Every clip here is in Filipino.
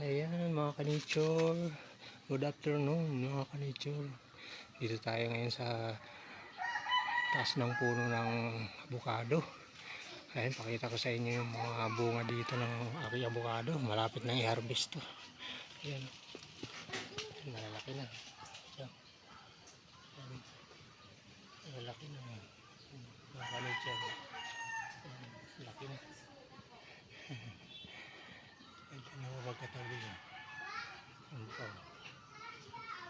Ayan mga ka-nature, good afternoon mga ka-nature. Dito tayo ngayon sa taas ng puno ng avocado. Ayan, pakita ko sa inyo yung mga bunga dito ng aking avocado. Malapit na i-harvest to. Ayan, malalaki na. Ayan, malalaki na mga ka-nature. Laki na. Ito na magkatabi yun. Ito.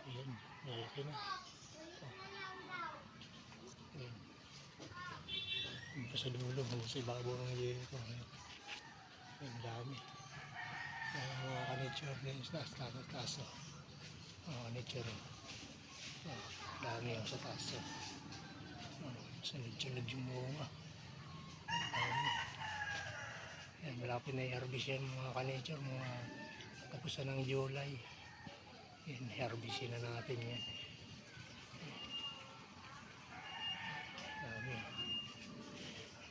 Ayan, malalaki na. Ayan. Sa dulo, sa ibabaw ng dito. Ang dami. Mga ka-nature din sa taas. Mga ka-nature. Dami yung sa taas. Sunod-sunod yung bunga. Dami. Yan, malapit na i-harvest yan mga ka-nature. Mga tapusan ng July. Yan, i-harvestin na natin yan. Dami.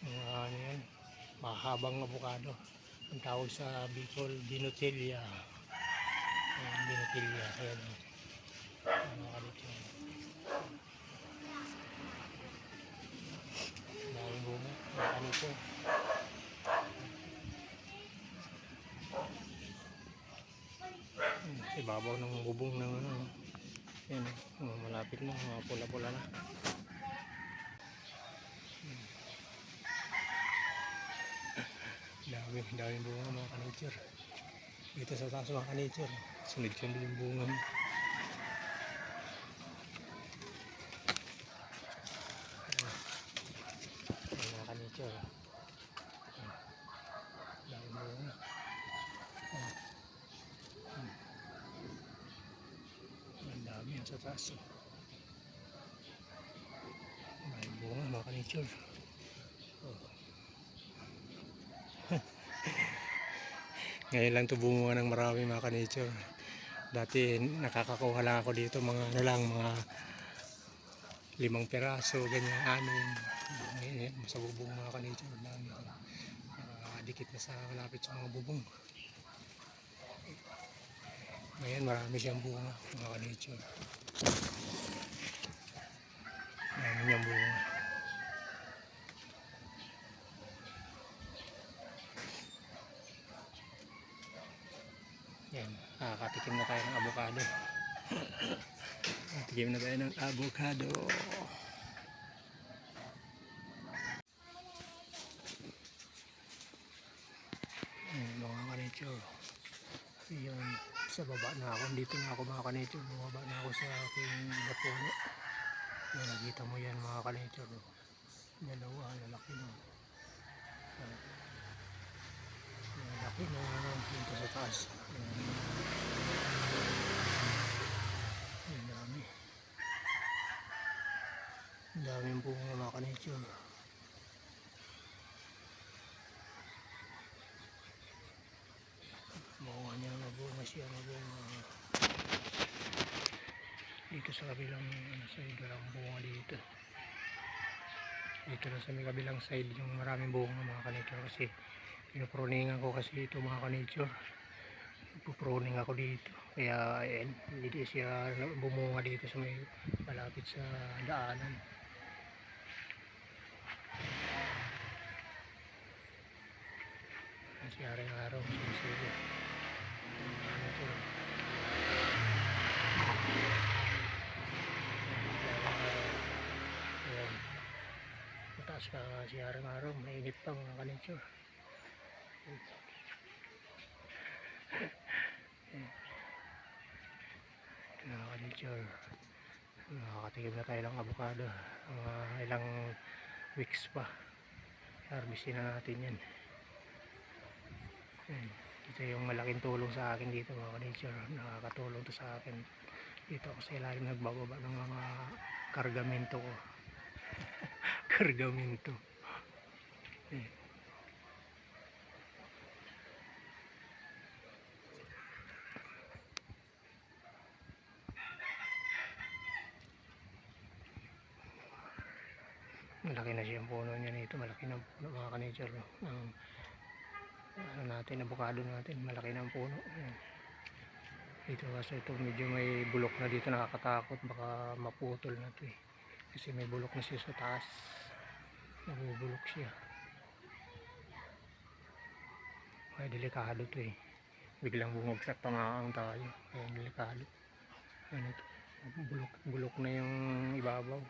Mga ano yan, mahabang avocado. Ang tawag sa Bicol, Binotilya. Ayan, Binotilya. Ayan, mga ka-nature. Daming bunga, mga ka-nature. Sa ibabaw ng bubong ng ano. Ayan, malapit na, mga pula-pula na. Daming bunga mga ka-nature. Dito sa taas mga ka-nature, sunod-sunod yung bunga mo. Mga ka-nature, daming bunga. Ang dami yan sa taas. Daming bunga mga ka-nature. Ngayon lang ito bumunga ng marami mga ka-nature. Dati nakakakuha lang ako dito mga ano lang, mga 5 piraso, ganyan, 6. Ngayon sa bubong mga ka-nature, dami. Dikit na sa malapit sa mga bubong. Ngayon marami siyang bunga mga ka-nature. Dami niyang bunga. Yan, katikim na tayo ng avocado. Katikim na tayo ng avocado. Mga ka-nature. Yan, sa baba na ako. Dito na ako mga ka-nature. Bumaba na ako sa aking puno. Yan, nakita mo yan mga ka-nature. Dalawa, lalaki na. Lalaki na dito sa taas. Ang dami. Ang daming bunga mga ka-nature. Bunga niya, mabunga siya, mabunga. Dito sa kabilang side, walang bunga dito. Dito na sa may kabilang side yung maraming bunga mga ka-nature, kasi pinupruningan ko kasi ito mga ka-nature. Pupruning ako dito, kaya ayan, hindi siya bumunga dito sa may malapit sa daanan. Kasi araw-araw sinisili. Ayan, mataas pa kasi araw-araw, mainit pa mga ka-nature. Mga ka-nature, nakakatikim na tayo ng avocado. Mga ilang weeks pa, harvestin na natin yan. Ito yung malaking tulong sa akin dito mga ka-nature. Nakakatulong to sa akin dito ako sa ilalim, nagbababa ng mga kargamento ko. Kargamento. Malaki na siyang puno niya nito. Malaki na puno mga ka-nature. Ano natin, avocado natin, malaki na ang puno. Dito kasi ito medyo may bulok na dito, nakakatakot, baka maputol na to eh. Kasi may bulok na siya sa taas. Nabubulok siya. Kaya delikado to eh. Biglang bumagsak, tamaan tayo. Kaya delikado. Ano to? Bulok na yung ibabaw.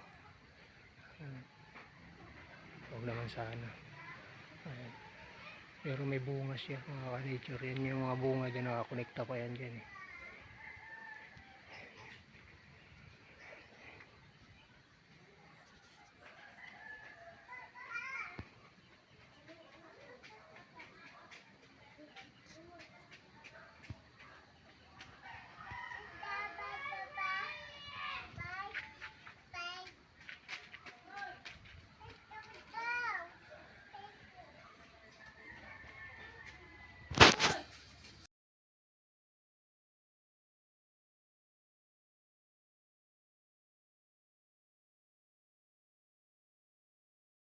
Huwag naman sana. Ayan. Pero may bunga siya mga ka-nature. Yan yung mga bunga dyan, nakakonekta pa yan dyan eh.